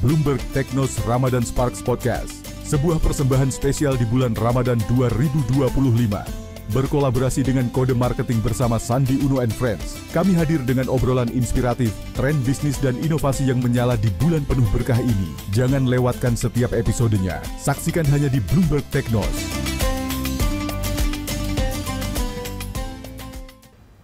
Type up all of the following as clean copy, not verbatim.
Bloomberg Technos Ramadan Sparks Podcast, sebuah persembahan spesial di bulan Ramadan 2025. Berkolaborasi dengan Kode Marketing bersama Sandi Uno and Friends, kami hadir dengan obrolan inspiratif, tren bisnis dan inovasi yang menyala di bulan penuh berkah ini. Jangan lewatkan setiap episodenya. Saksikan hanya di Bloomberg Technos.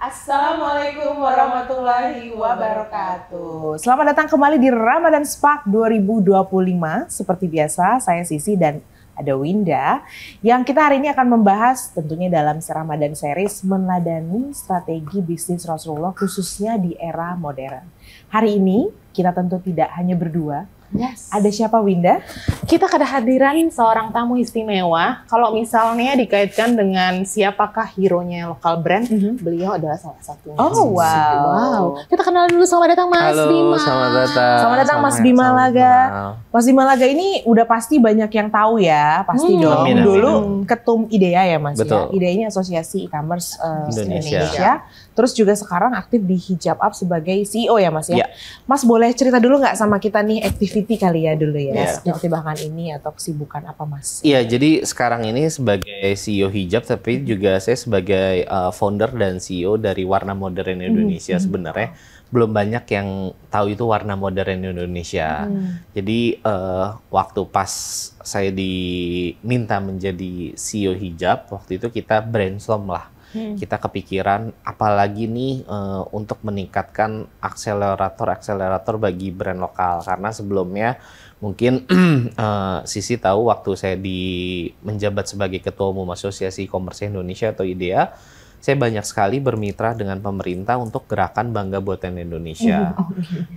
Assalamualaikum warahmatullahi wabarakatuh. Selamat datang kembali di Ramadan Spark 2025. Seperti biasa, saya Sisi dan ada Winda. Yang kita hari ini akan membahas tentunya dalam Ramadan series meneladani strategi bisnis Rasulullah khususnya di era modern. Hari ini kita tentu tidak hanya berdua. Yes. Ada siapa, Winda? Kita kehadiran seorang tamu istimewa. Kalau misalnya dikaitkan dengan siapakah hero-nya lokal brand, beliau adalah salah satunya. Oh, wow. Kita kenal dulu. Selamat datang Mas Bima. Selamat datang. Selamat datang Mas Bima Laga. Mas Bima Laga ini udah pasti banyak yang tahu ya, pasti dong. Amin. Dulu ketum IDEA ya Mas. Betul. Ya. IDEA ini Asosiasi E-commerce Indonesia. Indonesia. Terus juga sekarang aktif di Hijab Up sebagai CEO ya Mas ya. Ya. Mas boleh cerita dulu nggak sama kita nih activity kali ya dulu ya. Ya. Seperti bahkan ini atau kesibukan apa Mas? Iya, jadi sekarang ini sebagai CEO Hijab, tapi juga saya sebagai founder dan CEO dari Warna Modern Indonesia. Sebenarnya belum banyak yang tahu itu Warna Modern Indonesia. Jadi waktu pas saya diminta menjadi CEO Hijab, waktu itu kita brainstorm lah. Kita kepikiran apalagi nih untuk meningkatkan akselerator bagi brand lokal, karena sebelumnya mungkin Sisi tahu waktu saya menjabat sebagai Ketua Umum Asosiasi E-commerce Indonesia atau IDEA, saya banyak sekali bermitra dengan pemerintah untuk gerakan Bangga Buatan Indonesia.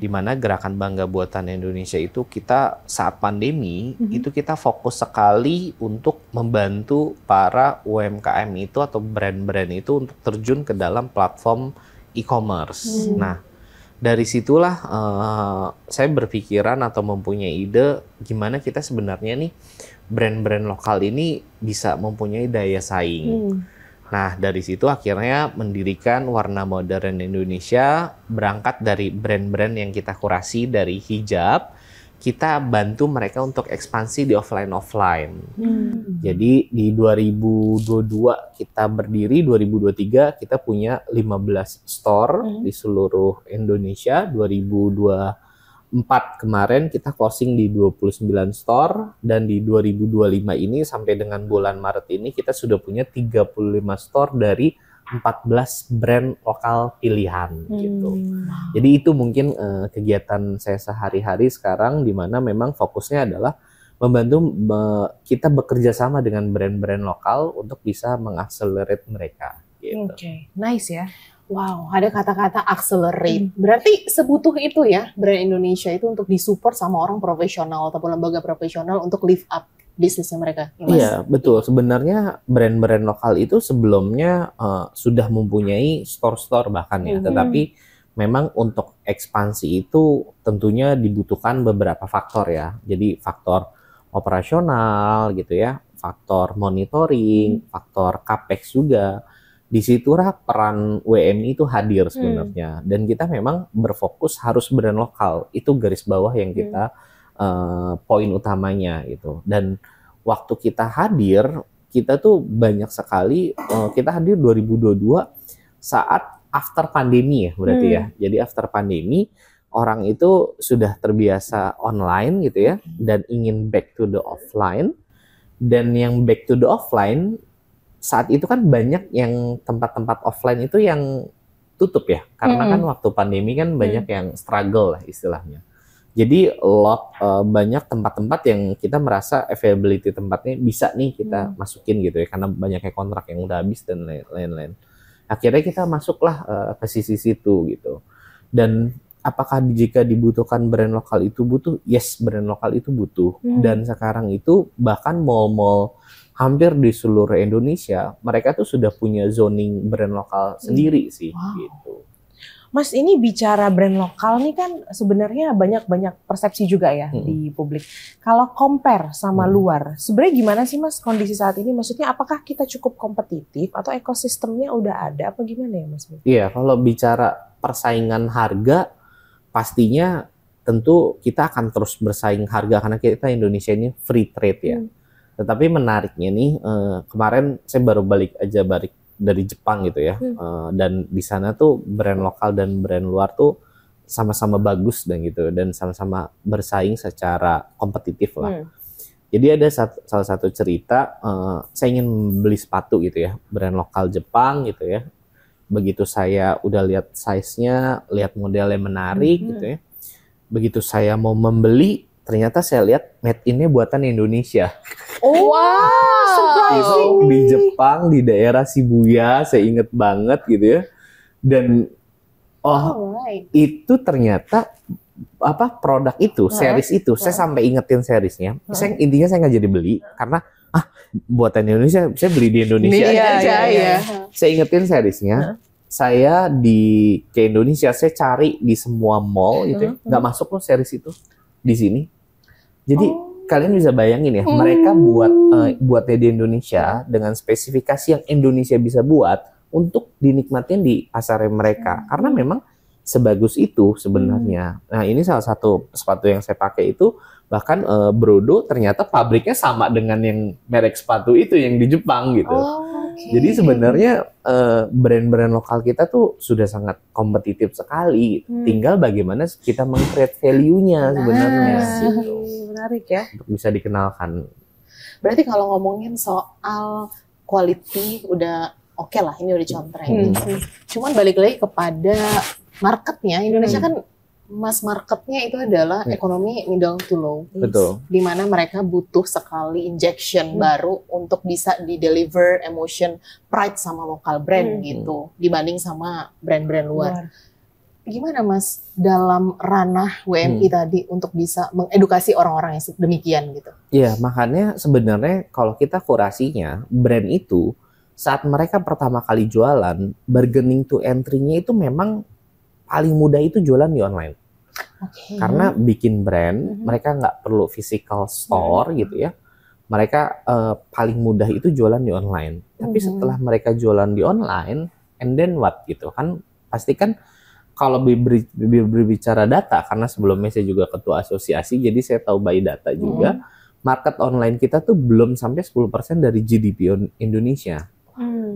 Di mana gerakan Bangga Buatan Indonesia itu kita saat pandemi itu kita fokus sekali untuk membantu para UMKM itu atau brand-brand itu untuk terjun ke dalam platform e-commerce. Nah, dari situlah saya berpikiran atau mempunyai ide gimana kita sebenarnya nih brand-brand lokal ini bisa mempunyai daya saing. Nah, dari situ akhirnya mendirikan Warna Modern Indonesia, berangkat dari brand-brand yang kita kurasi dari hijab, kita bantu mereka untuk ekspansi di offline. Jadi di 2022 kita berdiri, 2023 kita punya 15 store di seluruh Indonesia, 2024 kemarin kita closing di 29 store, dan di 2025 ini sampai dengan bulan Maret ini kita sudah punya 35 store dari 14 brand lokal pilihan gitu. Jadi itu mungkin kegiatan saya sehari-hari sekarang, di mana memang fokusnya adalah membantu kita bekerja sama dengan brand-brand lokal untuk bisa mengakselerate mereka gitu. Oke, nice ya. Wow, ada kata-kata accelerate. Berarti sebutuh itu ya brand Indonesia itu untuk disupport sama orang profesional ataupun lembaga profesional untuk lift up bisnisnya mereka. Ya, Mas? Iya, betul. Sebenarnya brand-brand lokal itu sebelumnya sudah mempunyai store-store bahkan ya, tetapi memang untuk ekspansi itu tentunya dibutuhkan beberapa faktor ya. Jadi faktor operasional gitu ya, faktor monitoring, faktor capex juga. Di situlah peran WMI itu hadir sebenarnya, dan kita memang berfokus harus brand lokal, itu garis bawah yang kita poin utamanya itu. Dan waktu kita hadir, kita tuh banyak sekali, kita hadir 2022 saat after pandemi ya berarti ya. Jadi after pandemi orang itu sudah terbiasa online gitu ya, dan ingin back to the offline. Dan yang back to the offline saat itu kan banyak yang tempat-tempat offline itu yang tutup ya, karena kan waktu pandemi kan banyak yang struggle lah istilahnya. Jadi banyak tempat-tempat yang kita merasa availability tempatnya bisa nih kita masukin gitu ya, karena banyaknya kontrak yang udah habis dan lain-lain. Akhirnya kita masuklah ke sisi situ gitu. Dan apakah jika dibutuhkan brand lokal itu butuh? Yes, brand lokal itu butuh. Dan sekarang itu bahkan mall-mall hampir di seluruh Indonesia, mereka tuh sudah punya zoning brand lokal sendiri sih, gitu. Mas, ini bicara brand lokal nih kan sebenarnya banyak persepsi juga ya di publik. Kalau compare sama luar, sebenarnya gimana sih Mas kondisi saat ini? Maksudnya apakah kita cukup kompetitif atau ekosistemnya udah ada apa gimana ya Mas? Iya, kalau bicara persaingan harga, pastinya tentu kita akan terus bersaing harga karena kita Indonesia ini free trade ya. Tetapi menariknya nih, kemarin saya baru balik dari Jepang gitu ya, dan di sana tuh brand lokal dan brand luar tuh sama-sama bagus dan sama-sama bersaing secara kompetitif lah. Jadi ada salah satu cerita, saya ingin beli sepatu gitu ya, brand lokal Jepang gitu ya. Begitu saya udah lihat size-nya, lihat modelnya menarik gitu ya. Begitu saya mau membeli, ternyata saya lihat made in-nya buatan Indonesia. Surprising. Di Jepang, di daerah Shibuya, saya inget banget gitu ya. Dan itu ternyata produk itu, series itu, saya sampai ingetin seriesnya. Intinya saya nggak jadi beli karena buatan Indonesia, saya beli di Indonesia aja. Saya ingetin seriesnya. Saya ke Indonesia, saya cari di semua mall gitu ya, nggak masuk loh series itu di sini. Jadi kalian bisa bayangin ya, mereka buatnya di Indonesia dengan spesifikasi yang Indonesia bisa buat untuk dinikmatin di pasar mereka. Karena memang sebagus itu sebenarnya. Nah ini salah satu sepatu yang saya pakai itu, bahkan Brodo ternyata pabriknya sama dengan yang merek sepatu itu yang di Jepang gitu. Jadi sebenarnya brand-brand lokal kita tuh sudah sangat kompetitif sekali. Tinggal bagaimana kita meng-create value-nya sebenarnya. Menarik ya. Untuk bisa dikenalkan. Berarti kalau ngomongin soal quality udah oke lah, ini udah contreng. Cuman balik lagi kepada marketnya, Indonesia kan mass marketnya itu adalah ekonomi middle to low. Betul. Di mana mereka butuh sekali injection baru untuk bisa di-deliver emotion pride sama lokal brand gitu, dibanding sama brand-brand luar. Gimana Mas dalam ranah WMI tadi untuk bisa mengedukasi orang-orang yang demikian gitu? Iya, makanya sebenarnya kalau kita kurasinya, brand itu saat mereka pertama kali jualan, bargaining to entry-nya itu memang paling mudah itu jualan di online. Karena bikin brand, mereka nggak perlu physical store gitu ya. Mereka paling mudah itu jualan di online. Tapi setelah mereka jualan di online, and then what gitu kan? Pasti kan kalau berbicara data, karena sebelumnya saya juga ketua asosiasi, jadi saya tahu by data juga, market online kita tuh belum sampai 10% dari GDP Indonesia.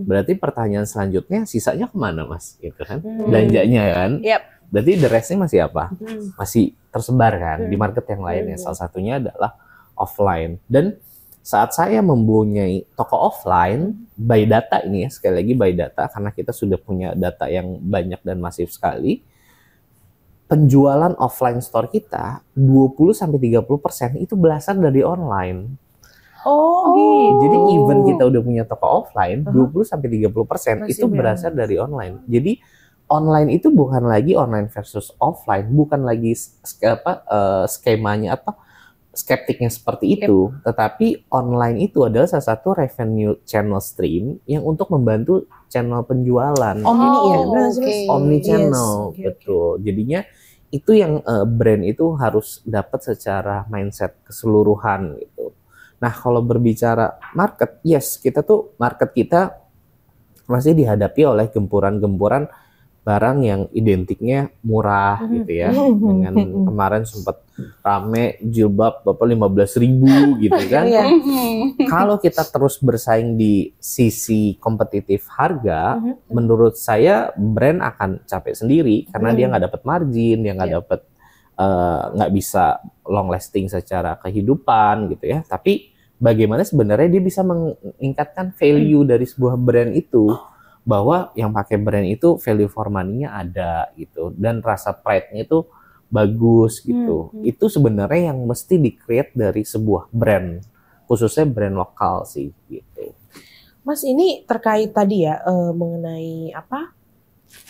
Berarti pertanyaan selanjutnya, sisanya kemana Mas? Gitu kan? Belanjanya kan? Berarti the rest-nya masih apa? Masih tersebar kan di market yang lainnya. Salah satunya adalah offline. Dan saat saya mempunyai toko offline, by data ini ya, sekali lagi by data, karena kita sudah punya data yang banyak dan masif sekali, penjualan offline store kita 20-30% itu berasal dari online. Gitu. Jadi even kita udah punya toko offline, 20-30% itu berasal dari online. Jadi online itu bukan lagi online versus offline, bukan lagi skemanya skeptiknya seperti itu, tetapi online itu adalah salah satu revenue channel stream yang untuk membantu channel penjualan. Omni channel, betul. Jadinya itu yang brand itu harus dapat secara mindset keseluruhan gitu. Nah, kalau berbicara market, yes, market kita masih dihadapi oleh gempuran-gempuran barang yang identiknya murah gitu ya. Dengan kemarin sempat rame jilbab 15.000 gitu kan. Kalau kita terus bersaing di sisi kompetitif harga, menurut saya brand akan capek sendiri karena dia nggak dapat margin, dia nggak bisa long lasting secara kehidupan gitu ya. Tapi bagaimana sebenarnya dia bisa meningkatkan value dari sebuah brand itu, bahwa yang pakai brand itu value for money-nya ada gitu, dan rasa pride-nya itu bagus gitu. Itu sebenarnya yang mesti di-create dari sebuah brand, khususnya brand lokal sih gitu. Mas, ini terkait tadi ya mengenai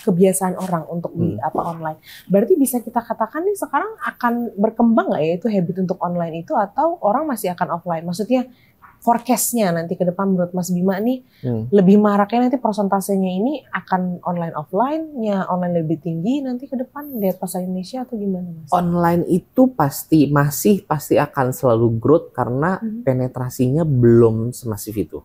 kebiasaan orang untuk di online. Berarti bisa kita katakan nih sekarang akan berkembang nggak ya itu habit untuk online itu, atau orang masih akan offline? Maksudnya forecast-nya nanti ke depan menurut Mas Bima nih lebih maraknya nanti persentasenya ini akan online offline-nya online lebih tinggi nanti ke depan lihat pasar Indonesia atau gimana Mas? Online itu pasti akan selalu growth karena penetrasinya belum semasif itu.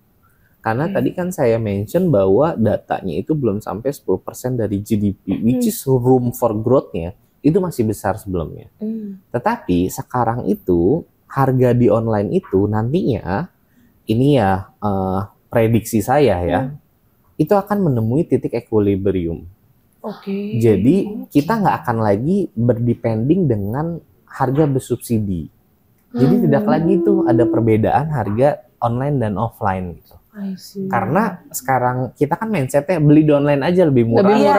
Karena tadi kan saya mention bahwa datanya itu belum sampai 10% dari GDP, which is room for growth-nya itu masih besar sebelumnya. Tetapi sekarang itu harga di online itu nantinya ini ya prediksi saya ya, itu akan menemui titik equilibrium. Jadi kita nggak akan lagi berdepending dengan harga bersubsidi. Jadi tidak lagi tuh ada perbedaan harga online dan offline gitu. Karena sekarang kita kan mindsetnya beli di online aja lebih murah. Iya,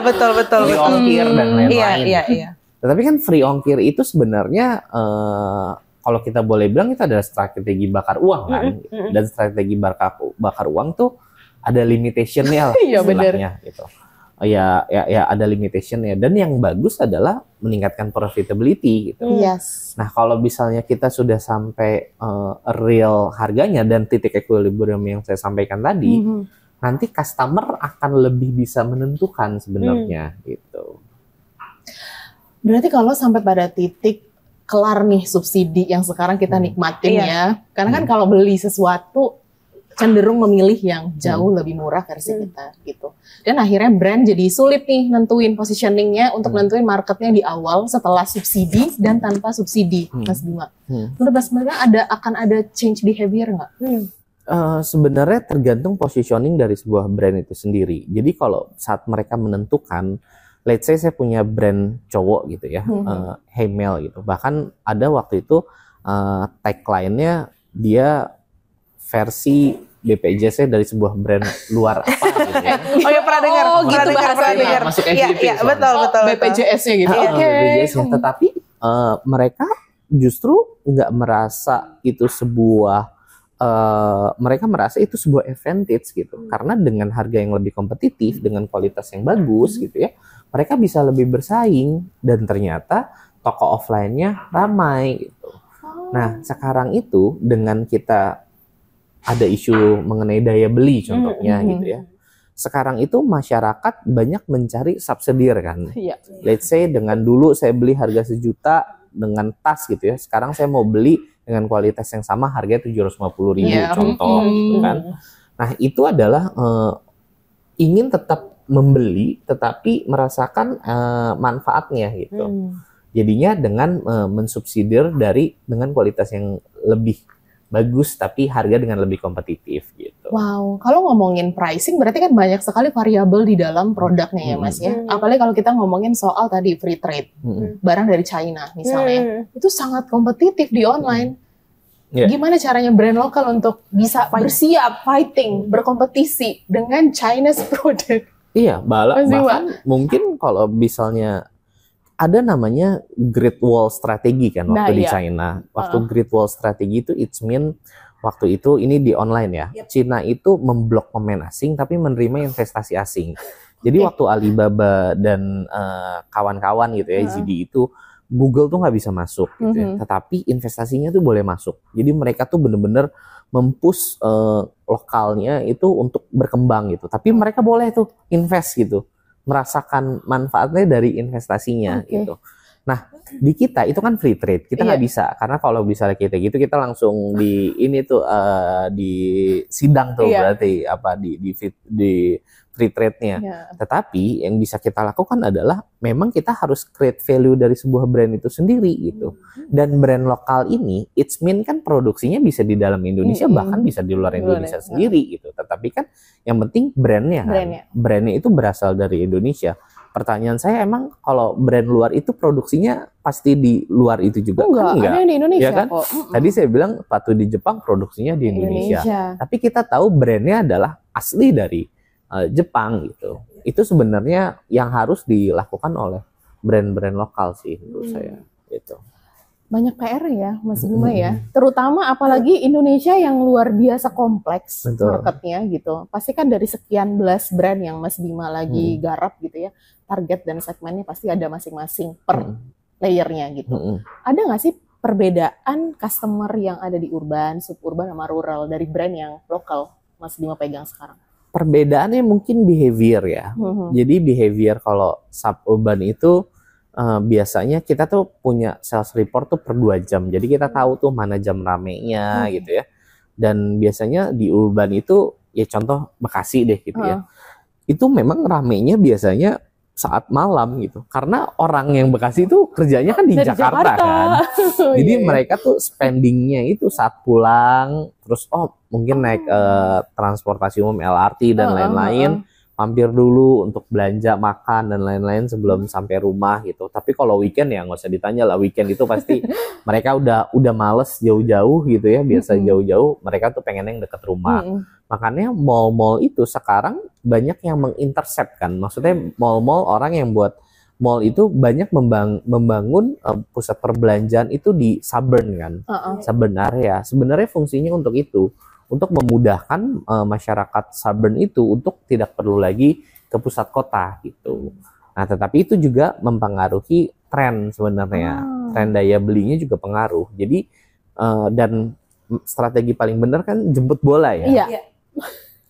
betul. Free ongkir dan lain-lain. Iya. Tetapi kan free ongkir itu sebenarnya kalau kita boleh bilang itu adalah strategi bakar uang kan. Dan strategi bakar uang tuh ada limitation-nya lah istilahnya gitu. Ya ada limitation-nya, dan yang bagus adalah meningkatkan profitability gitu. Nah, kalau misalnya kita sudah sampai real harganya dan titik equilibrium yang saya sampaikan tadi, nanti customer akan lebih bisa menentukan sebenarnya gitu. Berarti kalau sampai pada titik kelar nih subsidi yang sekarang kita nikmatin ya, karena kan kalau beli sesuatu cenderung memilih yang jauh lebih murah versi kita gitu. Dan akhirnya brand jadi sulit nih nentuin positioningnya untuk nentuin marketnya di awal setelah subsidi dan tanpa subsidi, Mas Bima. Menurut Mas Bima akan ada change behavior nggak? Sebenarnya tergantung positioning dari sebuah brand itu sendiri. Jadi kalau saat mereka menentukan, let's say saya punya brand cowok gitu ya, Hey Mel gitu. Bahkan ada waktu itu tagline-nya dia versi BPJS dari sebuah brand luar apa gitu ya. Oh ya, pernah dengar. Masuk MVP. Iya, betul. BPJS-nya gitu. BPJS-nya. Tetapi mereka justru nggak merasa itu sebuah mereka merasa itu sebuah advantage gitu. Karena dengan harga yang lebih kompetitif, dengan kualitas yang bagus gitu ya, mereka bisa lebih bersaing, dan ternyata toko offline-nya ramai gitu. Nah, sekarang itu dengan kita ada isu mengenai daya beli contohnya gitu ya. Sekarang itu masyarakat banyak mencari subsidiar kan. Let's say dengan dulu saya beli harga 1 juta dengan tas gitu ya. Sekarang saya mau beli dengan kualitas yang sama harganya 750.000 contoh gitu kan. Nah, itu adalah ingin tetap membeli tetapi merasakan manfaatnya gitu. Jadinya dengan mensubsidir dengan kualitas yang lebih bagus tapi harga dengan lebih kompetitif gitu. Wow, kalau ngomongin pricing berarti kan banyak sekali variabel di dalam produknya ya Mas ya. Apalagi kalau kita ngomongin soal tadi free trade, barang dari China misalnya, itu sangat kompetitif di online. Gimana caranya brand lokal untuk bisa bersiap, berkompetisi dengan Chinese product? Iya, bahkan mungkin kalau misalnya ada namanya Great Wall Strategy kan waktu di China. Waktu Great Wall Strategy itu waktu itu ini di online ya. Cina itu memblok pemain asing tapi menerima investasi asing. Jadi waktu Alibaba dan kawan-kawan gitu ya, JD itu Google tuh nggak bisa masuk gitu ya. Tetapi investasinya tuh boleh masuk. Jadi mereka tuh bener-bener mempush lokalnya itu untuk berkembang gitu. Tapi mereka boleh tuh invest gitu, merasakan manfaatnya dari investasinya gitu. Nah, di kita itu kan free trade, kita nggak bisa, karena kalau misalnya kita gitu kita langsung di ini tuh di sidang tuh berarti apa di free trade-nya. Tetapi yang bisa kita lakukan adalah memang kita harus create value dari sebuah brand itu sendiri gitu. Dan brand lokal ini, it's mean kan produksinya bisa di dalam Indonesia bahkan bisa di luar Indonesia sendiri gitu. Tetapi kan yang penting brandnya kan, brandnya itu berasal dari Indonesia. Pertanyaan saya, emang kalau brand luar itu produksinya pasti di luar itu juga? Enggak, ada di Indonesia ya kan? kok. Tadi saya bilang waktu di Jepang produksinya di Indonesia. Tapi kita tahu brandnya adalah asli dari Jepang gitu. Itu sebenarnya yang harus dilakukan oleh brand-brand lokal sih menurut saya gitu. Banyak PR ya Mas Bima ya. Terutama apalagi Indonesia yang luar biasa kompleks marketnya gitu. Pasti kan dari sekian belas brand yang Mas Bima lagi garap gitu ya. Target dan segmennya pasti ada masing-masing per layernya gitu. Ada nggak sih perbedaan customer yang ada di urban, suburban sama rural dari brand yang lokal Mas Bima pegang sekarang? Perbedaannya mungkin behavior ya. Jadi behavior kalau suburban itu biasanya kita tuh punya sales report tuh per 2 jam. Jadi kita tahu tuh mana jam ramenya gitu ya. Dan biasanya di urban itu ya contoh Bekasi deh gitu ya. Itu memang ramenya biasanya saat malam gitu. Karena orang yang Bekasi itu kerjanya kan di Dari Jakarta kan. Jadi Iya, iya. mereka tuh spendingnya itu saat pulang, terus mungkin naik transportasi umum LRT dan lain-lain, mampir dulu untuk belanja, makan dan lain-lain sebelum sampai rumah gitu. Tapi kalau weekend ya nggak usah ditanya lah, weekend itu pasti mereka udah males jauh-jauh gitu ya, biasa jauh-jauh, mereka tuh pengen yang deket rumah. Makanya mall-mall itu sekarang banyak yang mengintercept kan. Maksudnya mall-mall, orang yang buat mall itu banyak membangun pusat perbelanjaan itu di suburban kan. Suburban area. Sebenarnya fungsinya untuk itu. Untuk memudahkan masyarakat suburban itu untuk tidak perlu lagi ke pusat kota gitu. Nah, tetapi itu juga mempengaruhi tren sebenarnya. Tren daya belinya juga pengaruh. Jadi dan strategi paling benar kan jemput bola ya. Iya.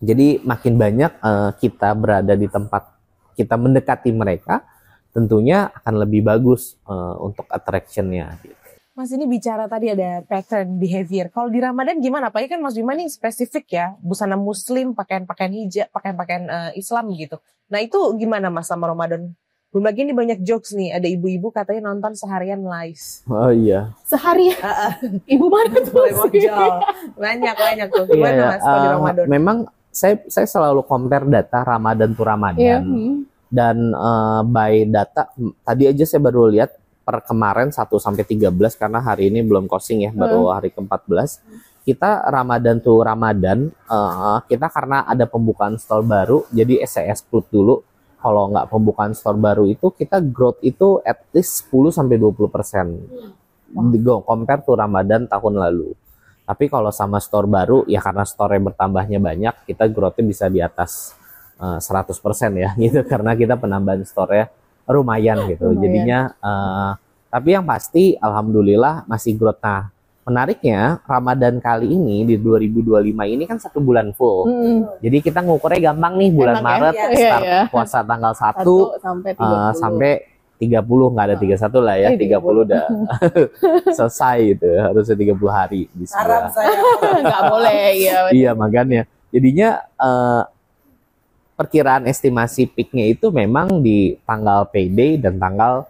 Jadi makin banyak kita berada di tempat kita mendekati mereka, tentunya akan lebih bagus untuk attraction-nya. Gitu. Mas ini bicara tadi ada pattern behavior. Kalau di Ramadan gimana? Apalagi kan Mas Bima ini spesifik ya, busana Muslim, pakaian-pakaian hijab, pakaian-pakaian Islam gitu. Nah itu gimana Mas sama Ramadan? Belum lagi ini banyak jokes nih, ada ibu-ibu katanya nonton seharian live. Oh iya. Sehari. Ibu mana tuh? Mulai mojol. Banyak tuh. Gimana Iya, Mas kalau di Ramadan? memang saya selalu compare data Ramadan to Ramadan. Iya. Dan by data, tadi aja saya baru lihat per kemarin 1 sampai 13 karena hari ini belum closing ya, baru hari ke-14. Kita Ramadan to Ramadan, kita karena ada pembukaan store baru, jadi saya exclude dulu. Kalau nggak pembukaan store baru itu, kita growth itu at least 10 sampai 20%. Compare to Ramadan tahun lalu. Tapi kalau sama store baru, ya karena store yang bertambahnya banyak, kita growth-nya bisa di atas 100% ya gitu, karena kita penambahan store-nya lumayan gitu. Jadinya tapi yang pasti alhamdulillah masih growth. Nah, menariknya Ramadan kali ini di 2025 ini kan 1 bulan full. Jadi kita ngukurnya gampang nih, bulan Enak Maret ya? start Iya. puasa tanggal 1 sampai 30. sampai 30, nggak ada 31 lah ya, 30 udah selesai gitu, harusnya 30 hari bisa. Haram saya. Nggak boleh ya. Iya, makanya jadinya perkiraan estimasi peaknya itu memang di tanggal payday dan tanggal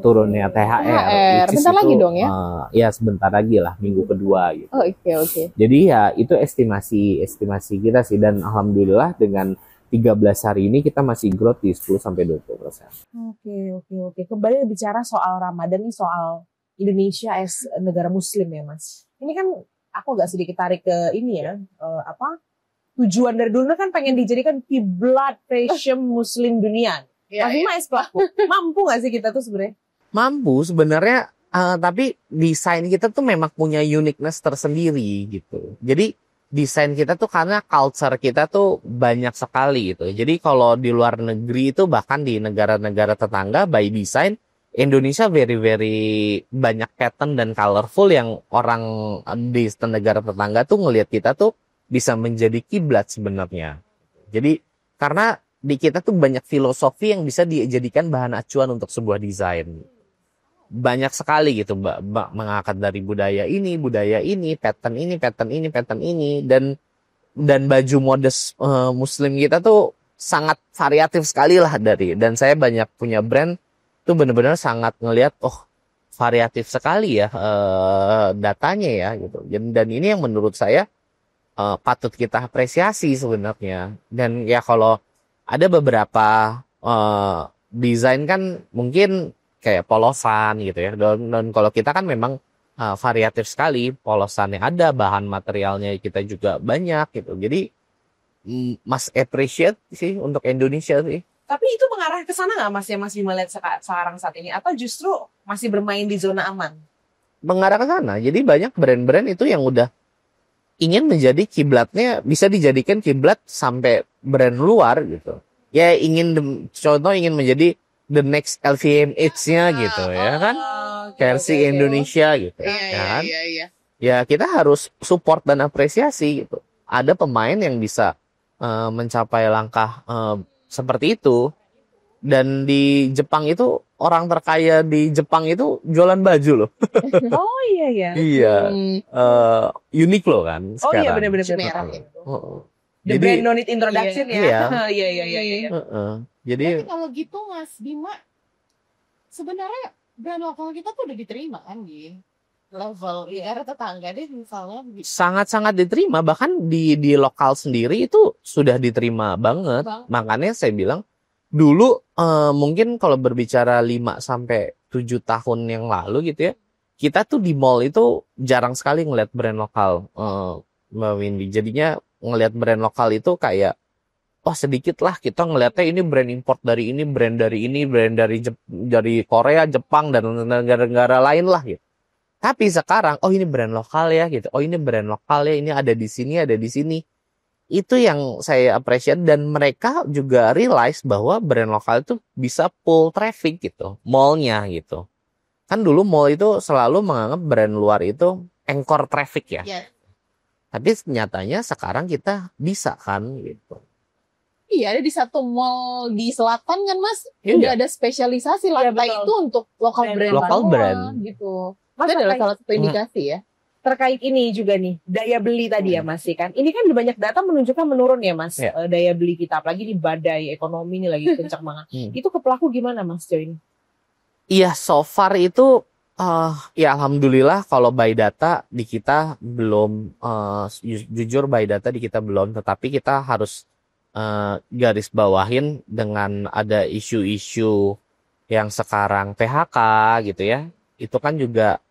turunnya THR. Which is Bentar lagi itu, dong ya? Ya sebentar lagi lah, minggu kedua gitu. Oh, oke. Jadi ya itu estimasi kita sih, dan alhamdulillah dengan 13 hari ini kita masih growth di 10 sampai 20%. Oke. Kembali bicara soal Ramadan nih, soal Indonesia as negara Muslim ya Mas. Ini kan aku agak sedikit tarik ke ini ya, tujuan dari dulu kan pengen dijadikan kiblat fashion Muslim dunia. Mas Bima as pelaku, mampu gak sih kita tuh sebenarnya? Mampu sebenarnya, tapi desain kita tuh memang punya uniqueness tersendiri gitu. Jadi desain kita tuh karena culture kita tuh banyak sekali gitu. Jadi kalau di luar negeri itu, bahkan di negara-negara tetangga, by design Indonesia very banyak pattern dan colorful yang orang di negara tetangga tuh ngelihat kita tuh bisa menjadi kiblat sebenarnya. Jadi karena di kita tuh banyak filosofi yang bisa dijadikan bahan acuan untuk sebuah desain. Banyak sekali gitu, mengangkat dari budaya ini, pattern ini, dan baju modest Muslim kita tuh sangat variatif sekali lah dan saya banyak punya brand tuh benar-benar sangat ngelihat, variatif sekali ya datanya ya gitu. Dan ini yang menurut saya patut kita apresiasi sebenarnya. Dan ya kalau ada beberapa desain kan mungkin kayak polosan gitu ya. Dan kalau kita kan memang variatif sekali polosan yang ada, bahan materialnya kita juga banyak gitu. Jadi Mas appreciate sih untuk Indonesia sih. Tapi itu mengarah ke sana nggak Mas, yang Mas Bima lihat sekarang saat ini? Atau justru masih bermain di zona aman? Mengarah ke sana. Jadi banyak brand-brand itu yang udah ingin menjadi kiblatnya, bisa dijadikan kiblat sampai brand luar gitu. Ya ingin menjadi the next LVMH-nya gitu ya kan. Versi Indonesia gitu ya kan. Ya kita harus support dan apresiasi gitu. Ada pemain yang bisa mencapai langkah seperti itu. Dan di Jepang itu, orang terkaya di Jepang itu jualan baju loh. Oh iya ya. Iya. Uniqlo kan Oh iya sekarang. benar-benar. Merah. The brand no need introduction ya. Iya. Iya. Jadi Tapi kalau gitu Mas Bima, sebenarnya brand lokal kita tuh udah diterima kan di level daerah tetangga deh misalnya. sangat-sangat diterima, bahkan di lokal sendiri itu sudah diterima banget. Makanya saya bilang dulu mungkin kalau berbicara 5 sampai 7 tahun yang lalu gitu ya, kita tuh di mall itu jarang sekali ngeliat brand lokal, Mbak Windy. Jadinya ngeliat brand lokal itu kayak sedikit lah kita ngeliatnya ini brand import dari ini, brand dari Korea, Jepang dan negara-negara lain lah gitu. Tapi sekarang, ini brand lokal ya gitu. Oh ini brand lokal ya, ini ada di sini, ada di sini. Itu yang saya appreciate dan mereka juga realize bahwa brand lokal itu bisa pull traffic gitu, mallnya gitu. Kan dulu mall itu selalu menganggap brand luar itu anchor traffic ya. Ya. Tapi nyatanya sekarang kita bisa kan gitu. Iya, ada di satu mall di selatan kan Mas, Iya. udah ada spesialisasi lantai betul. itu untuk lokal brand Lokal semua, brand. gitu. Mas, Itu adalah terkait- salah satu indikasi ya. Terkait ini juga nih, daya beli tadi ya Mas kan. Ini kan banyak data menunjukkan menurun ya Mas, Ya. daya beli kita. Apalagi di badai ekonomi ini lagi kencang banget. Itu ke pelaku gimana Mas Jo ini? Iya, so far itu ya alhamdulillah kalau by data di kita belum, jujur by data di kita belum, tetapi kita harus garis bawahin dengan ada isu-isu yang sekarang PHK gitu ya, itu kan juga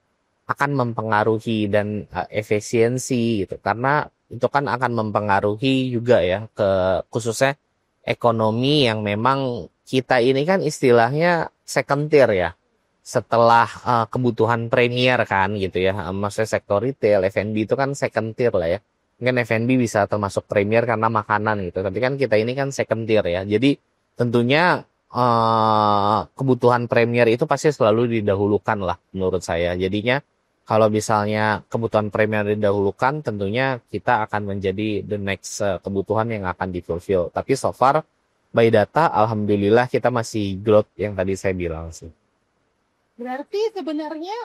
akan mempengaruhi dan efisiensi gitu, karena itu kan akan mempengaruhi juga ya ke khususnya ekonomi yang memang kita ini kan istilahnya second tier ya, setelah kebutuhan premier kan gitu ya, maksudnya sektor retail, F&B itu kan second tier lah ya. Mungkin F&B bisa termasuk premier karena makanan gitu, tapi kan kita ini kan second tier ya. Jadi tentunya kebutuhan premier itu pasti selalu didahulukan lah menurut saya. Jadinya kalau misalnya kebutuhan premier didahulukan, tentunya kita akan menjadi the next kebutuhan yang akan di-fulfill. Tapi so far by data alhamdulillah kita masih growth yang tadi saya bilang sih. Berarti sebenarnya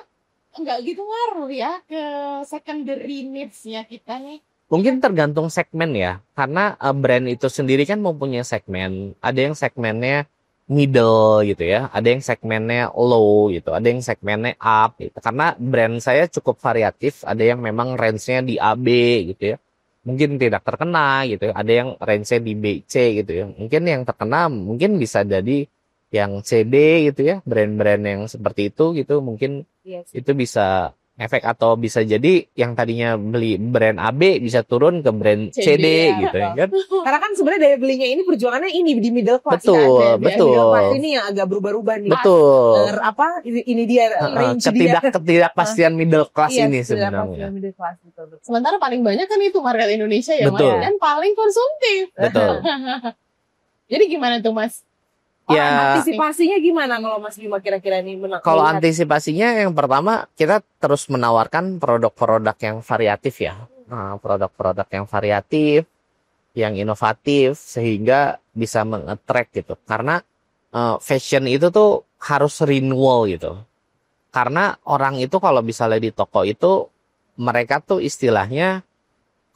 nggak gitu ngaruh ya ke secondary needs-nya kita nih. Mungkin tergantung segmen ya, karena brand itu sendiri kan mempunyai segmen. Ada yang segmennya middle gitu ya, ada yang segmennya low gitu, ada yang segmennya up gitu. Karena brand saya cukup variatif, ada yang memang range-nya di AB gitu ya, mungkin tidak terkena gitu ya. Ada yang range-nya di BC gitu ya, mungkin yang terkena mungkin bisa jadi yang CD gitu ya, brand-brand yang seperti itu gitu, mungkin itu bisa efek, atau bisa jadi yang tadinya beli brand AB bisa turun ke brand CD ya. gitu ya kan. Karena kan sebenarnya daya belinya ini perjuangannya ini di middle class Betul, kan. betul. Middle class ini yang agak berubah-ubah nih. Betul. Ini dia range dia. Ketidakpastian middle class Iya, ini ketidakpastian sebenarnya. middle class, betul. Sementara paling banyak kan itu market Indonesia ya, Betul. Mas, dan paling konsumtif. Betul. Jadi gimana tuh Mas? Ya, Antisipasinya gimana kalau Mas Bima kira-kira ini menang? kalau antisipasinya yang pertama kita terus menawarkan produk-produk yang variatif ya. Produk-produk yang variatif, yang inovatif sehingga bisa mengattract gitu. Karena fashion itu tuh harus renewal gitu. Karena orang itu kalau misalnya di toko itu mereka tuh istilahnya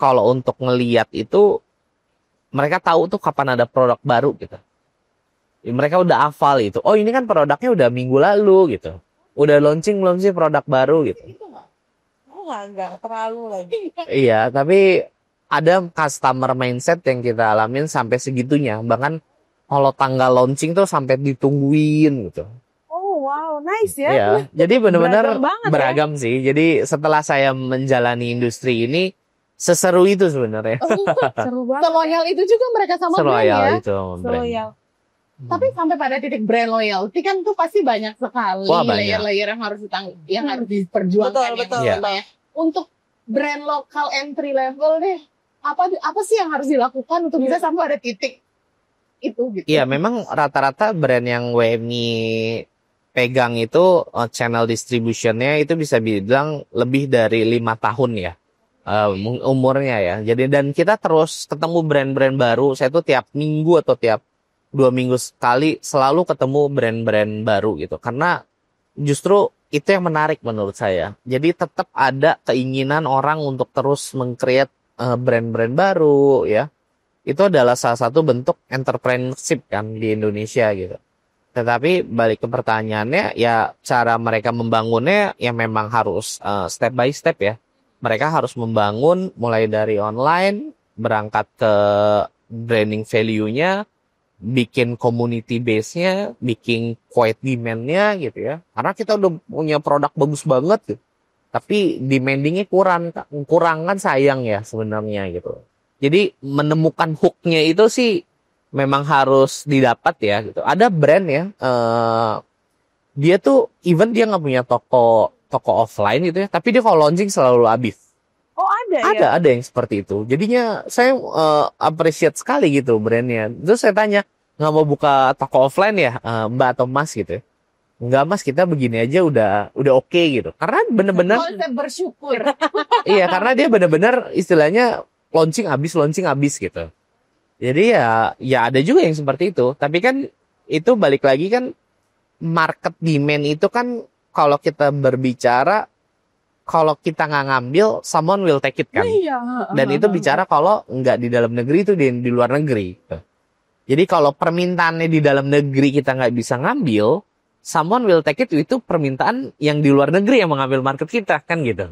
kalau untuk ngeliat itu mereka tahu tuh kapan ada produk baru gitu. Mereka udah hafal itu. Oh ini kan produknya udah minggu lalu gitu. Udah launching belum sih produk baru gitu. Itu nggak? Enggak terlalu lagi. Iya, tapi ada customer mindset yang kita alamin sampai segitunya. Bahkan kalau tanggal launching tuh sampai ditungguin gitu. Oh wow, nice ya. Iya, jadi benar-benar Beragam banget ya. beragam sih. Jadi setelah saya menjalani industri ini, seseru itu sebenarnya. Seru banget. Seloyal itu juga mereka sama brand Seloyal ya. itu sama brand. Loyal. Tapi sampai pada titik brand loyalty kan tuh pasti banyak sekali Wah, banyak. layer-layer yang harus diperjuangkan. Betul, ya, betul. Mbak ya. Untuk brand lokal entry level deh, apa sih yang harus dilakukan untuk bisa sampai ada titik itu gitu? Iya, memang rata-rata brand yang WMI pegang itu channel distributionnya itu bisa bilang lebih dari 5 tahun ya umurnya ya. Jadi dan kita terus ketemu brand-brand baru. Saya tuh tiap minggu atau tiap 2 minggu sekali selalu ketemu brand-brand baru gitu. Karena justru itu yang menarik menurut saya. Jadi tetap ada keinginan orang untuk terus meng-create brand-brand baru ya. itu adalah salah satu bentuk entrepreneurship kan di Indonesia gitu. Tetapi balik ke pertanyaannya, ya cara mereka membangunnya ya memang harus step by step ya. Mereka harus membangun mulai dari online, berangkat ke branding value-nya, bikin community base-nya, bikin quiet demand-nya gitu ya. Karena kita udah punya produk bagus banget gitu. Tapi demanding-nya kurang kan sayang ya sebenarnya gitu. Jadi menemukan hook-nya itu sih memang harus didapat ya gitu. Ada brand ya, dia tuh even dia nggak punya toko offline gitu ya, tapi dia kalau launching selalu habis. Oh ada ya? Ada yang seperti itu. Jadinya saya appreciate sekali gitu brandnya. Terus saya tanya, nggak mau buka toko offline ya, Mbak atau Mas gitu ya? Enggak Mas, kita begini aja udah oke gitu. Karena bener-bener Konsep bersyukur. iya, karena dia bener-bener istilahnya launching habis gitu. Jadi ya ada juga yang seperti itu. Tapi kan itu balik lagi kan, market demand itu kan kalau kita berbicara, kalau kita nggak ngambil, someone will take it kan. Iya. Dan itu bicara kalau nggak di dalam negeri, itu di luar negeri. Jadi kalau permintaannya di dalam negeri kita nggak bisa ngambil, someone will take it, itu permintaan yang di luar negeri yang mengambil market kita kan gitu.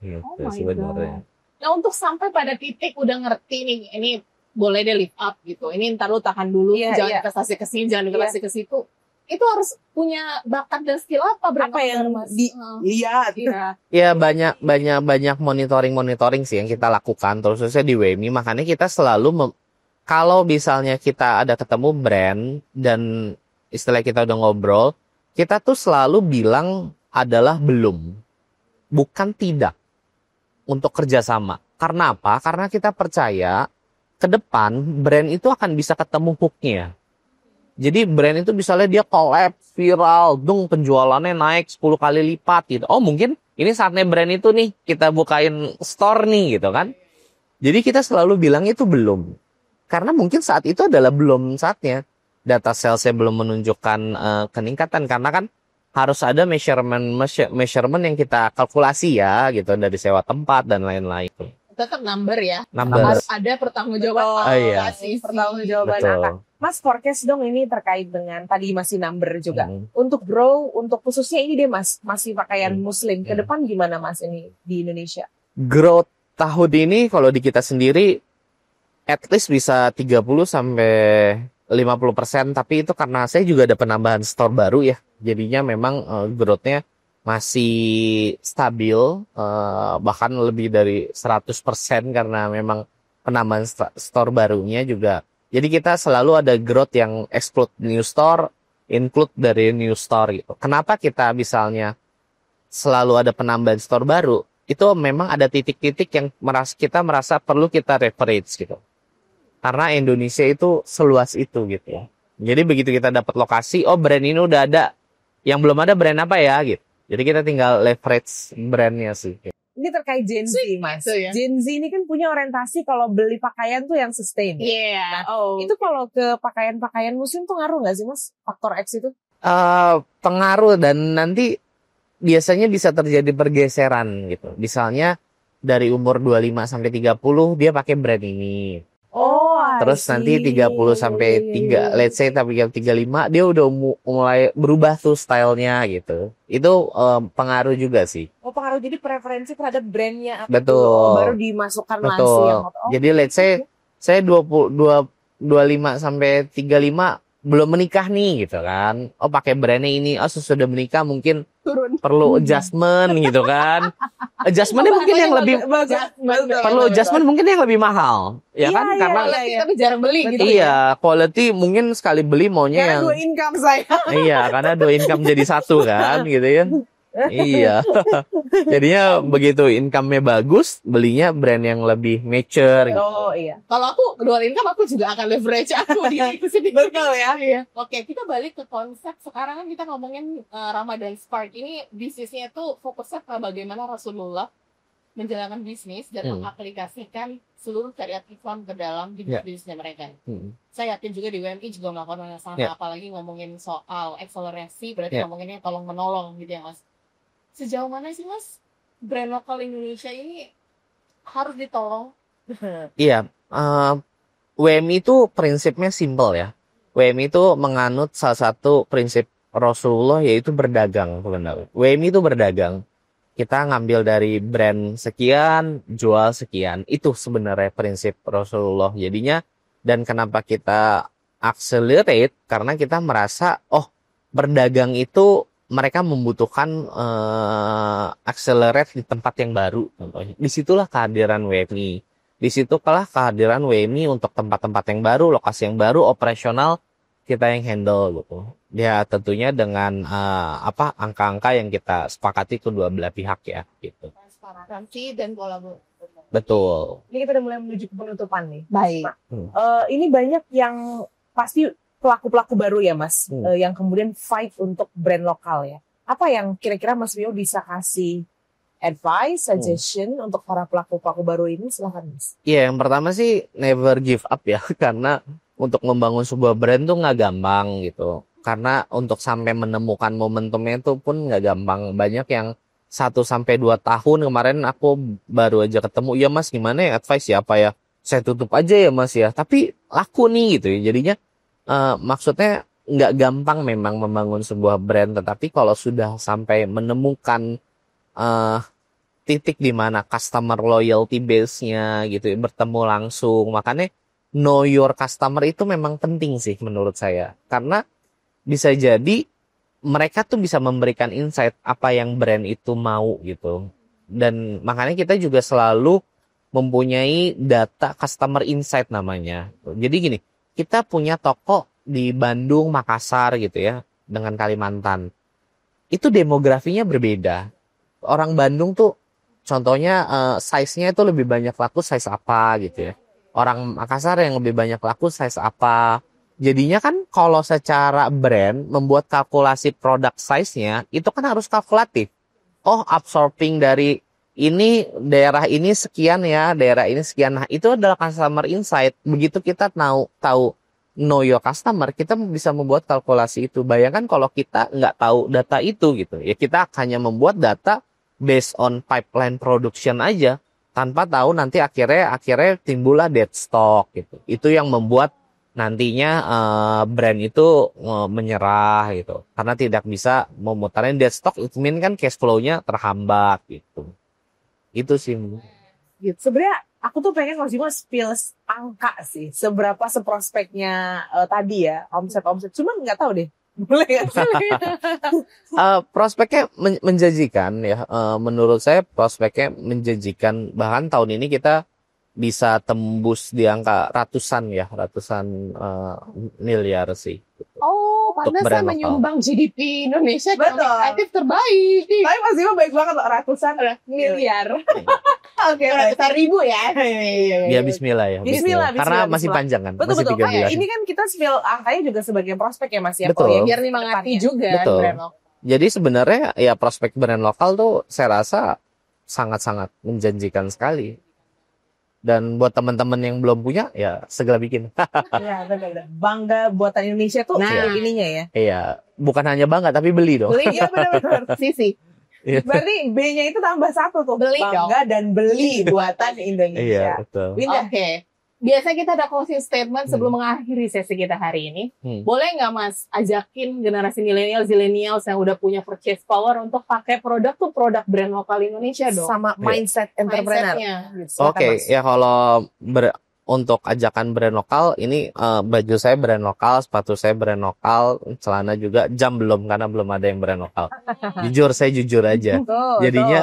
Gitu Oh my sebenarnya. Nah, untuk sampai pada titik udah ngerti nih, ini boleh deh lift up gitu. Ini ntar lu tahan dulu, Iya, jangan iya. investasi ke sini, jangan investasi ke situ. Itu harus punya bakat dan skill apa? Apa yang lihat? Iya. Ya banyak monitoring sih yang kita lakukan, terusnya di WMI. Makanya kita selalu kalau misalnya kita ada ketemu brand dan istilah kita udah ngobrol, kita tuh selalu bilang adalah belum, bukan tidak untuk kerjasama. Karena apa? Karena kita percaya ke depan brand itu akan bisa ketemu hooknya. Jadi brand itu misalnya dia collab viral, penjualannya naik 10 kali lipat gitu. Oh mungkin ini saatnya brand itu nih kita bukain store nih gitu kan. Jadi kita selalu bilang itu belum. Karena mungkin saat itu adalah belum saatnya. Data salesnya belum menunjukkan peningkatan. Karena kan harus ada measurement yang kita kalkulasi ya gitu. Dari sewa tempat dan lain-lain. Tetap number ya. Number. Harus ada pertanggungjawaban. Oh, iya. Pertanggungjawaban Betul. angka. Mas, forecast dong ini terkait dengan tadi masih number juga. Hmm. Untuk grow, untuk khususnya ini deh Mas, masih pakaian muslim. Ke Hmm. depan gimana Mas ini di Indonesia? Growth tahun ini kalau di kita sendiri at least bisa 30 sampai 50%, tapi itu karena saya juga ada penambahan store baru ya. Jadinya memang growth-nya masih stabil, bahkan lebih dari 100% karena memang penambahan store barunya juga. Jadi kita selalu ada growth yang exclude new store, include dari new store gitu. Kenapa kita misalnya selalu ada penambahan store baru? Itu memang ada titik-titik yang kita merasa perlu kita leverage gitu. Karena Indonesia itu seluas itu gitu ya. Jadi begitu kita dapat lokasi, oh brand ini udah ada. Yang belum ada brand apa ya gitu. Jadi kita tinggal leverage brandnya sih. Ini terkait Gen Z Mas. gitu ya. Gen Z ini kan punya orientasi kalau beli pakaian tuh yang sustain. Iya. Itu kalau ke pakaian-pakaian muslim tuh ngaruh nggak sih Mas? Faktor X itu? Pengaruh dan nanti biasanya bisa terjadi pergeseran gitu. Misalnya dari umur 25 sampai 30 dia pakai brand ini. Oh, Terus nanti 30 sampai 3, let's say tapi 35 dia udah mulai berubah tuh stylenya gitu. Itu pengaruh juga sih. Oh, pengaruh jadi preferensi terhadap brandnya apa Betul. tuh? Oh, baru dimasukkan Betul. langsung yang oh, Jadi let's say saya 25 sampai 35 belum menikah nih gitu kan. Oh pakai brandnya ini. Oh sesudah menikah mungkin Turun. perlu adjustment gitu kan. Adjustmentnya mungkin yang lebih perlu adjustment mungkin yang lebih mahal. Ya Iya, kan iya, karena iya. Tapi jarang beli gitu. iya, quality mungkin sekali beli maunya karena yang dua income saya. iya, karena dua income jadi satu kan gitu ya. Iya. Jadinya begitu income-nya bagus, belinya brand yang lebih mature gitu. Oh iya. Kalau aku dual income, aku juga akan leverage aku di sini. Betul ya. Iya. Oke, kita balik ke konsep. Sekarang kan kita ngomongin Ramadan Spark. Ini bisnisnya tuh fokusnya ke bagaimana Rasulullah menjalankan bisnis dan mengaplikasikan seluruh syariat Islam ke dalam bisnisnya mereka. Saya yakin juga di WMI juga melakukan hal yang sama, apalagi ngomongin soal akselerasi, berarti ngomonginnya tolong menolong gitu ya Mas. Sejauh mana sih Mas brand lokal Indonesia ini harus ditolong? Iya, WMI itu prinsipnya simple ya. WMI itu menganut salah satu prinsip Rasulullah yaitu berdagang sebenarnya. WMI itu berdagang. Kita ngambil dari brand sekian, jual sekian. Itu sebenarnya prinsip Rasulullah. Jadinya dan kenapa kita accelerate karena kita merasa berdagang itu mereka membutuhkan accelerate di tempat yang baru contohnya. Disitulah kehadiran WMI. Disitulah kehadiran WMI untuk tempat-tempat yang baru, lokasi yang baru, operasional kita yang handle gitu. Ya tentunya dengan angka-angka yang kita sepakati kedua belah pihak ya gitu. Transparansi dan kolaborasi. Betul. Ini kita udah mulai menuju ke penutupan nih. Baik. Ini banyak yang pasti pelaku-pelaku baru ya Mas, yang kemudian fight untuk brand lokal ya. Apa yang kira-kira Mas Mio bisa kasih advice, suggestion untuk para pelaku-pelaku baru ini? Silahkan Mas. Iya, yang pertama sih never give up ya, karena untuk membangun sebuah brand tuh nggak gampang gitu. Karena untuk sampai menemukan momentumnya itu pun nggak gampang. Banyak yang 1-2 tahun kemarin aku baru aja ketemu, ya Mas gimana ya advice ya, apa ya saya tutup aja ya Mas ya. Tapi laku nih gitu ya. Jadinya maksudnya nggak gampang memang membangun sebuah brand. Tetapi kalau sudah sampai menemukan titik di mana customer loyalty base-nya gitu ya, bertemu langsung. Makanya know your customer itu memang penting sih menurut saya. Karena bisa jadi mereka tuh bisa memberikan insight apa yang brand itu mau gitu. Dan makanya kita juga selalu mempunyai data customer insight namanya. Jadi gini, kita punya toko di Bandung, Makassar gitu ya, dengan Kalimantan. Itu demografinya berbeda. Orang Bandung tuh contohnya size-nya itu lebih banyak laku size apa gitu ya. Orang Makassar yang lebih banyak laku size apa. Jadinya kan kalau secara brand membuat kalkulasi produk size-nya itu kan harus kalkulatif. Absorbing dari ini daerah ini sekian ya, daerah ini sekian. Nah, itu adalah customer insight. Begitu kita tahu know your customer, kita bisa membuat kalkulasi itu. Bayangkan kalau kita nggak tahu data itu gitu. Ya kita hanya membuat data based on pipeline production aja. Tanpa tahu nanti akhirnya timbullah dead stock gitu. Itu yang membuat nantinya brand itu menyerah gitu. Karena tidak bisa memutarin dead stock, itu kan cash flow-nya terhambat gitu. Itu sih. Gitu. Sebenarnya aku tuh pengen Mas Bimo spill angka sih. Seberapa seprospeknya tadi ya, omset. Cuma nggak tahu deh. Boleh nggak sih? Prospeknya menjanjikan ya. Menurut saya prospeknya menjanjikan. Bahkan tahun ini kita bisa tembus di angka ratusan miliar sih. Pantasnya menyumbang GDP Indonesia kreatif terbaik. Tapi Mas Bimo baik banget loh, ratusan miliar. Oke, ratusan ribu ya. Ya Bismillah ya. Bismillah. Karena masih panjang kan. Betul. Masih 3 bulan. Ini kan kita spill angkanya juga sebagai prospek ya Mas ya. Betul. Biar dimengati juga Betul. brand lokal. Jadi sebenarnya ya prospek brand lokal tuh saya rasa sangat-sangat menjanjikan sekali. Dan buat teman-teman yang belum punya ya segera bikin. Iya, benar. Bangga buatan Indonesia tuh kayak ininya ya. Iya, bukan hanya bangga tapi beli dong. Beli, iya benar-benar. Sisi. Berarti B-nya itu tambah 1 tuh. Beli bangga dan beli buatan Indonesia. Iya, betul. Oke. Biasanya kita ada closing statement sebelum mengakhiri sesi kita hari ini. Boleh nggak Mas ajakin generasi milenial, zilenials yang udah punya purchase power untuk pakai produk brand lokal Indonesia dong? Sama mindset entrepreneur. Oke, ya kalau untuk ajakan brand lokal, ini baju saya brand lokal, sepatu saya brand lokal, celana juga, jam belum karena belum ada yang brand lokal. Saya jujur aja. Jadinya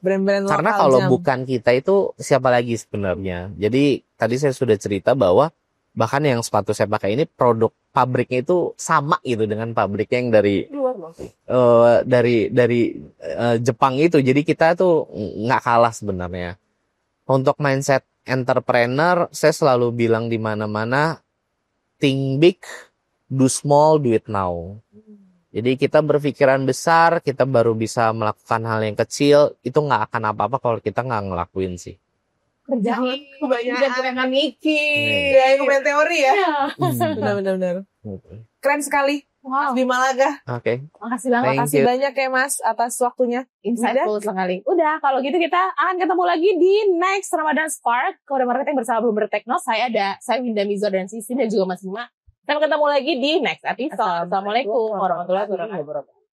brand-brand karena lokal kalau jam. bukan kita itu siapa lagi sebenarnya. Jadi tadi saya sudah cerita bahwa bahkan yang sepatu saya pakai ini produk pabriknya itu sama gitu dengan pabriknya yang dari Jepang itu. Jadi kita tuh nggak kalah sebenarnya. Untuk mindset entrepreneur, saya selalu bilang di mana-mana, think big, do small, do it now. Jadi kita berpikiran besar, kita baru bisa melakukan hal yang kecil, itu nggak akan apa-apa kalau kita nggak ngelakuin sih. Jangan mikir. Kayak teori ya. Benar-benar. Keren sekali. Mas Bima Laga. Oke. Makasih banget. Makasih banyak ya Mas atas waktunya. Insightful sekali. Udah, kalau gitu kita akan ketemu lagi di next Ramadan Spark. Kode Marketing bersama Bloomberg Techno. Saya Winda Mizor dan Sisi dan juga Mas Bima. Sampai ketemu lagi di next episode. Assalamualaikum warahmatullahi wabarakatuh.